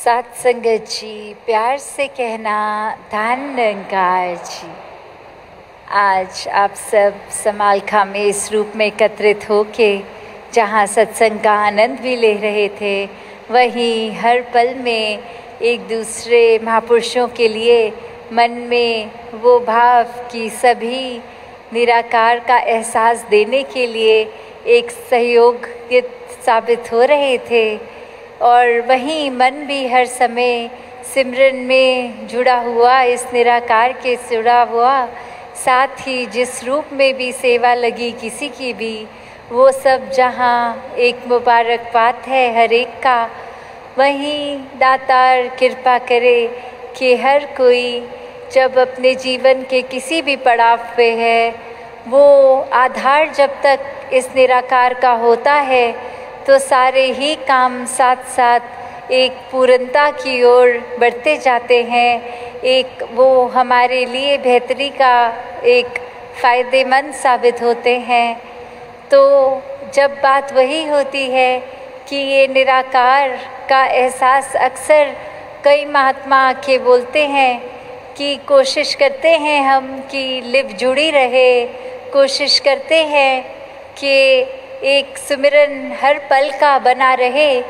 सात संगत जी, प्यार से कहना धन निरंकार जी। आज आप सब समालखा में इस रूप में एकत्रित होके जहाँ सत्संग का आनंद भी ले रहे थे, वहीं हर पल में एक दूसरे महापुरुषों के लिए मन में वो भाव कि सभी निराकार का एहसास देने के लिए एक सहयोग साबित हो रहे थे। और वहीं मन भी हर समय सिमरन में जुड़ा हुआ, इस निराकार के जुड़ा हुआ, साथ ही जिस रूप में भी सेवा लगी किसी की भी, वो सब जहाँ एक मुबारक बात है हर एक का। वहीं दातार कृपा करे कि हर कोई जब अपने जीवन के किसी भी पड़ाव पे है, वो आधार जब तक इस निराकार का होता है तो सारे ही काम साथ साथ एक पूर्णता की ओर बढ़ते जाते हैं। एक वो हमारे लिए बेहतरी का एक फ़ायदेमंद साबित होते हैं। तो जब बात वही होती है कि ये निराकार का एहसास अक्सर कई महात्मा आके बोलते हैं कि कोशिश करते हैं हम कि लिव जुड़ी रहे, कोशिश करते हैं कि एक सुमिरन हर पल का बना रहे,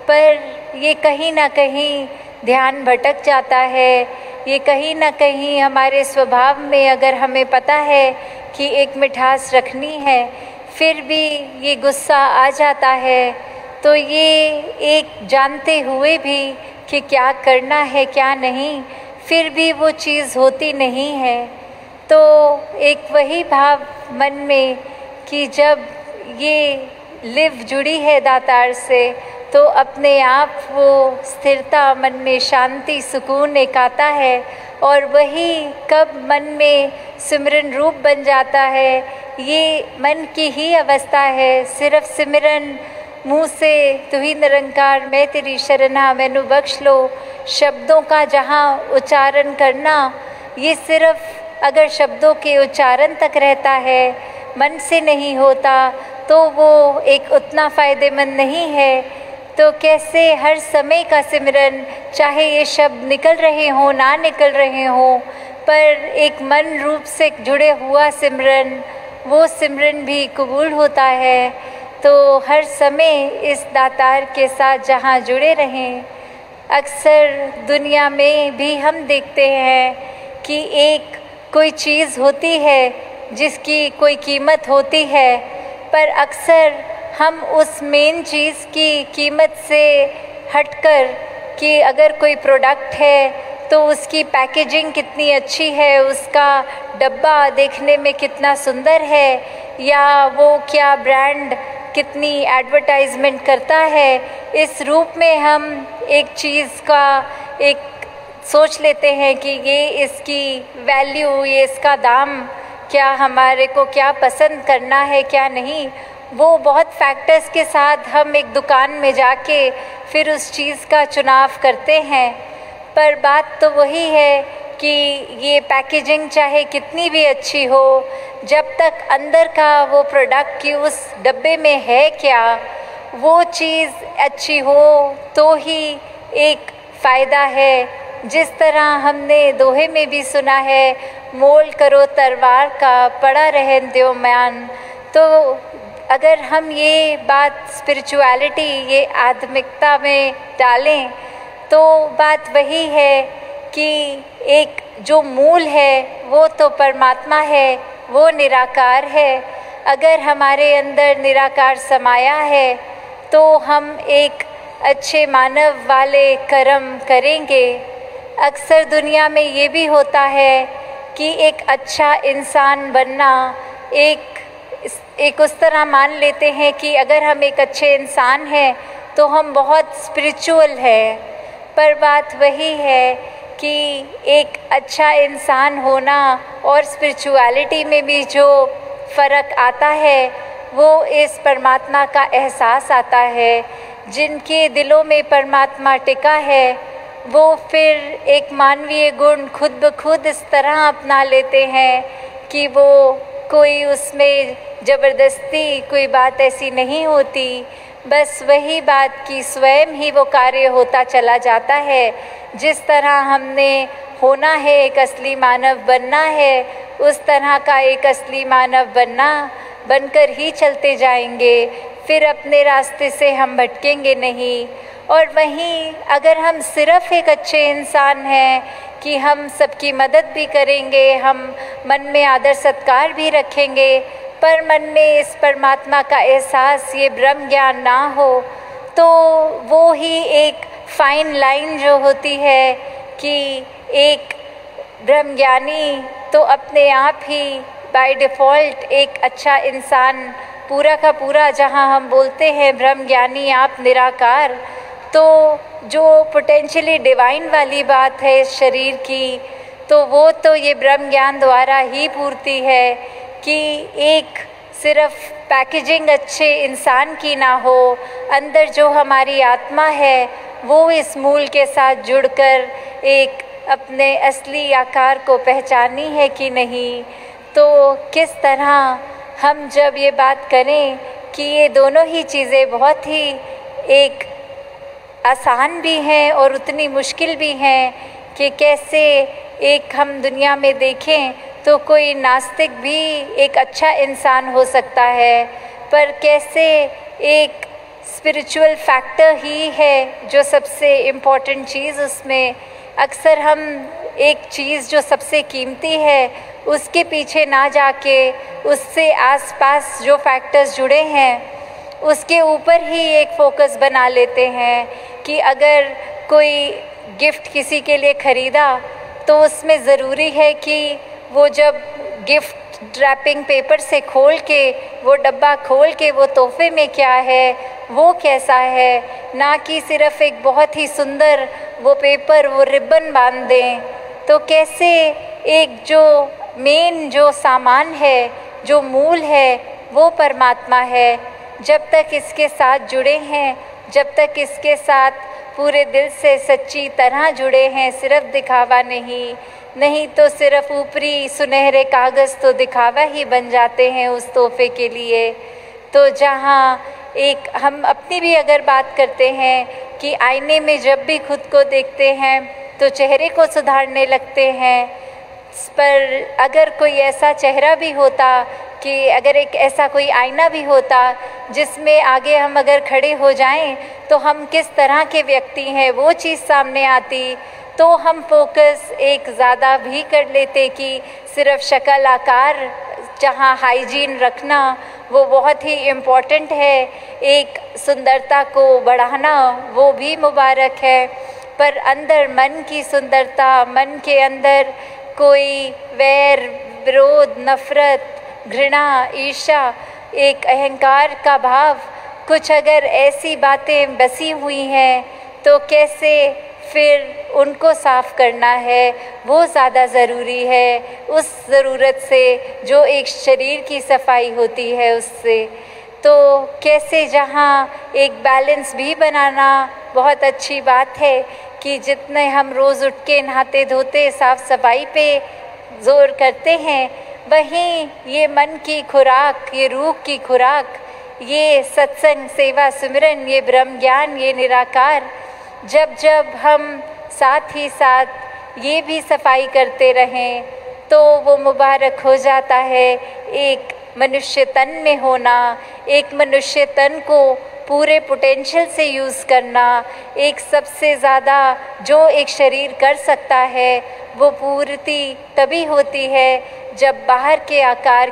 पर ये कहीं ना कहीं ध्यान भटक जाता है। ये कहीं ना कहीं हमारे स्वभाव में, अगर हमें पता है कि एक मिठास रखनी है, फिर भी ये गुस्सा आ जाता है। तो ये एक जानते हुए भी कि क्या करना है क्या नहीं, फिर भी वो चीज़ होती नहीं है। तो एक वही भाव मन में कि जब ये लिव जुड़ी है दातार से, तो अपने आप वो स्थिरता मन में, शांति, सुकून एक आता है। और वही कब मन में सिमरन रूप बन जाता है, ये मन की ही अवस्था है। सिर्फ सिमरन मुँह से तू ही निरंकार मैं तेरी शरणा मैनू बख्श लो, शब्दों का जहाँ उच्चारण करना, ये सिर्फ अगर शब्दों के उच्चारण तक रहता है, मन से नहीं होता, तो वो एक उतना फ़ायदेमंद नहीं है। तो कैसे हर समय का सिमरन, चाहे ये शब्द निकल रहे हों ना निकल रहे हों, पर एक मन रूप से जुड़े हुआ सिमरन, वो सिमरन भी कबूल होता है। तो हर समय इस दातार के साथ जहाँ जुड़े रहें। अक्सर दुनिया में भी हम देखते हैं कि एक कोई चीज़ होती है जिसकी कोई कीमत होती है, पर अक्सर हम उस मेन चीज़ की कीमत से हटकर कि अगर कोई प्रोडक्ट है तो उसकी पैकेजिंग कितनी अच्छी है, उसका डब्बा देखने में कितना सुंदर है, या वो क्या ब्रांड कितनी एडवर्टाइजमेंट करता है, इस रूप में हम एक चीज़ का एक सोच लेते हैं कि ये इसकी वैल्यू, ये इसका दाम, क्या हमारे को क्या पसंद करना है क्या नहीं। वो बहुत फैक्टर्स के साथ हम एक दुकान में जाके फिर उस चीज़ का चुनाव करते हैं। पर बात तो वही है कि ये पैकेजिंग चाहे कितनी भी अच्छी हो, जब तक अंदर का वो प्रोडक्ट की उस डब्बे में है क्या, वो चीज़ अच्छी हो तो ही एक फ़ायदा है। जिस तरह हमने दोहे में भी सुना है, मोल करो तरवार का पड़ा रहन दो म्यान। तो अगर हम ये बात स्पिरिचुअलिटी, ये आध्यात्मिकता में डालें, तो बात वही है कि एक जो मूल है वो तो परमात्मा है, वो निराकार है। अगर हमारे अंदर निराकार समाया है तो हम एक अच्छे मानव वाले कर्म करेंगे। अक्सर दुनिया में ये भी होता है कि एक अच्छा इंसान बनना, एक उस तरह मान लेते हैं कि अगर हम एक अच्छे इंसान हैं तो हम बहुत स्पिरिचुअल हैं। पर बात वही है कि एक अच्छा इंसान होना और स्पिरिचुअलिटी में भी जो फ़र्क आता है, वो इस परमात्मा का एहसास आता है। जिनके दिलों में परमात्मा टिका है, वो फिर एक मानवीय गुण खुद ब खुद इस तरह अपना लेते हैं कि वो कोई उसमें ज़बरदस्ती कोई बात ऐसी नहीं होती। बस वही बात कि स्वयं ही वो कार्य होता चला जाता है। जिस तरह हमने होना है, एक असली मानव बनना है, उस तरह का एक असली मानव बनकर ही चलते जाएंगे। फिर अपने रास्ते से हम भटकेंगे नहीं। और वहीं अगर हम सिर्फ एक अच्छे इंसान हैं कि हम सबकी मदद भी करेंगे, हम मन में आदर सत्कार भी रखेंगे, पर मन में इस परमात्मा का एहसास, ये ब्रह्म ज्ञान ना हो, तो वो ही एक फाइन लाइन जो होती है कि एक ब्रह्मज्ञानी तो अपने आप ही बाय डिफ़ॉल्ट एक अच्छा इंसान पूरा का पूरा, जहाँ हम बोलते हैं ब्रह्मज्ञानी आप निराकार, तो जो पोटेंशियली डिवाइन वाली बात है इस शरीर की, तो वो तो ये ब्रह्म ज्ञान द्वारा ही पूर्ति है कि एक सिर्फ पैकेजिंग अच्छे इंसान की ना हो, अंदर जो हमारी आत्मा है वो इस मूल के साथ जुड़कर एक अपने असली आकार को पहचानी है कि नहीं। तो किस तरह हम जब ये बात करें कि ये दोनों ही चीज़ें बहुत ही एक आसान भी हैं और उतनी मुश्किल भी हैं कि कैसे एक हम दुनिया में देखें तो कोई नास्तिक भी एक अच्छा इंसान हो सकता है, पर कैसे एक स्पिरिचुअल फैक्टर ही है जो सबसे इम्पोर्टेंट चीज़, उसमें अक्सर हम एक चीज़ जो सबसे कीमती है उसके पीछे ना जाके उससे आसपास जो फैक्टर्स जुड़े हैं उसके ऊपर ही एक फोकस बना लेते हैं कि अगर कोई गिफ्ट किसी के लिए ख़रीदा तो उसमें ज़रूरी है कि वो जब गिफ्ट रैपिंग पेपर से खोल के वो डब्बा खोल के वो तोहफे में क्या है वो कैसा है, ना कि सिर्फ़ एक बहुत ही सुंदर वो पेपर वो रिबन बांध दें। तो कैसे एक जो मेन जो सामान है, जो मूल है, वो परमात्मा है। जब तक इसके साथ जुड़े हैं, जब तक इसके साथ पूरे दिल से सच्ची तरह जुड़े हैं, सिर्फ दिखावा नहीं तो सिर्फ ऊपरी सुनहरे कागज़ तो दिखावा ही बन जाते हैं उस तोहफे के लिए। तो जहाँ एक हम अपनी भी अगर बात करते हैं कि आईने में जब भी खुद को देखते हैं तो चेहरे को सुधारने लगते हैं, पर अगर कोई ऐसा चेहरा भी होता कि अगर एक ऐसा कोई आईना भी होता जिसमें आगे हम अगर खड़े हो जाएं तो हम किस तरह के व्यक्ति हैं वो चीज़ सामने आती, तो हम फोकस एक ज़्यादा भी कर लेते कि सिर्फ शक्ल आकार, जहाँ हाइजीन रखना वो बहुत ही इम्पॉर्टेंट है, एक सुंदरता को बढ़ाना वो भी मुबारक है, पर अंदर मन की सुंदरता, मन के अंदर कोई वैर, विरोध, नफ़रत, घृणा, ईर्ष्या, एक अहंकार का भाव, कुछ अगर ऐसी बातें बसी हुई हैं तो कैसे फिर उनको साफ़ करना है वो ज़्यादा ज़रूरी है उस ज़रूरत से जो एक शरीर की सफाई होती है उससे। तो कैसे जहाँ एक बैलेंस भी बनाना बहुत अच्छी बात है कि जितने हम रोज़ उठ के नहाते धोते साफ़ सफाई पे ज़ोर करते हैं, वहीं ये मन की खुराक, ये रूह की खुराक, ये सत्संग, सेवा, सिमरन, ये ब्रह्म ज्ञान, ये निराकार, जब जब हम साथ ही साथ ये भी सफाई करते रहें तो वो मुबारक हो जाता है। एक मनुष्य तन में होना, एक मनुष्य तन को पूरे पोटेंशियल से यूज़ करना, एक सबसे ज़्यादा जो एक शरीर कर सकता है वो पूर्ति तभी होती है जब बाहर के आकार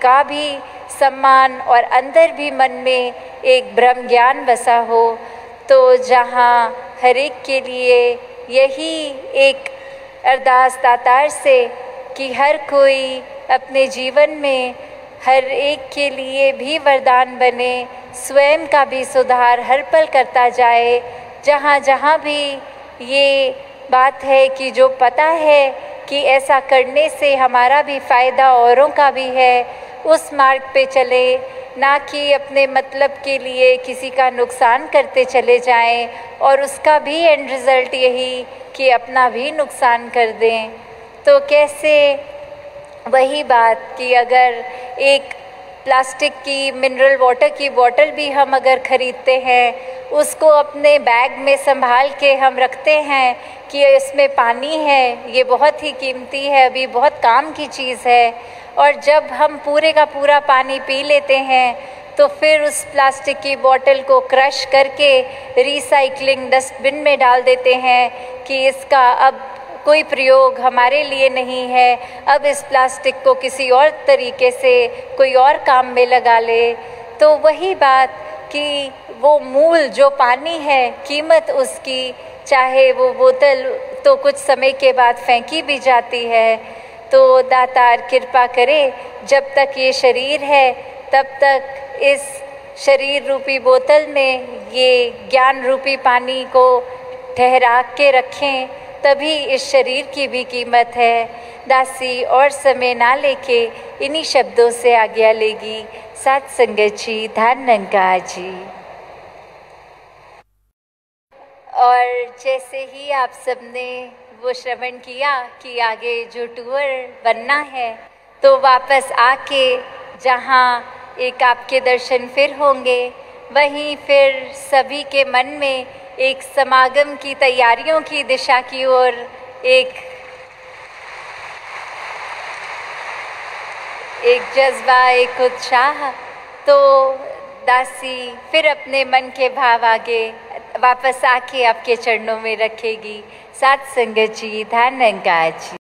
का भी सम्मान और अंदर भी मन में एक ब्रह्म ज्ञान बसा हो। तो जहाँ हर एक के लिए यही एक अरदास दातार से कि हर कोई अपने जीवन में हर एक के लिए भी वरदान बने, स्वयं का भी सुधार हर पल करता जाए। जहाँ जहाँ भी ये बात है कि जो पता है कि ऐसा करने से हमारा भी फ़ायदा औरों का भी है, उस मार्ग पे चले, ना कि अपने मतलब के लिए किसी का नुकसान करते चले जाएं और उसका भी एंड रिज़ल्ट यही कि अपना भी नुकसान कर दें। तो कैसे वही बात कि अगर एक प्लास्टिक की मिनरल वाटर की बॉटल भी हम अगर ख़रीदते हैं, उसको अपने बैग में संभाल के हम रखते हैं कि इसमें पानी है, ये बहुत ही कीमती है, अभी बहुत काम की चीज़ है। और जब हम पूरे का पूरा पानी पी लेते हैं तो फिर उस प्लास्टिक की बॉटल को क्रश करके रिसाइकलिंग डस्टबिन में डाल देते हैं कि इसका अब कोई प्रयोग हमारे लिए नहीं है, अब इस प्लास्टिक को किसी और तरीके से कोई और काम में लगा ले। तो वही बात कि वो मूल जो पानी है, कीमत उसकी, चाहे वो बोतल तो कुछ समय के बाद फेंकी भी जाती है। तो दातार कृपा करे, जब तक ये शरीर है तब तक इस शरीर रूपी बोतल में ये ज्ञान रूपी पानी को ठहरा के रखें, तभी इस शरीर की भी कीमत है। दासी और समय ना लेके इन्हीं शब्दों से आज्ञा लेगी। सात संगत जी, धन निरंकार जी। और जैसे ही आप सबने वो श्रवण किया कि आगे जो टूर बनना है, तो वापस आके जहाँ एक आपके दर्शन फिर होंगे, वहीं फिर सभी के मन में एक समागम की तैयारियों की दिशा की ओर एक जज्बा, एक उत्साह। तो दासी फिर अपने मन के भाव आगे वापस आके आपके चरणों में रखेगी। सात संगत जी, धन निरंकार जी।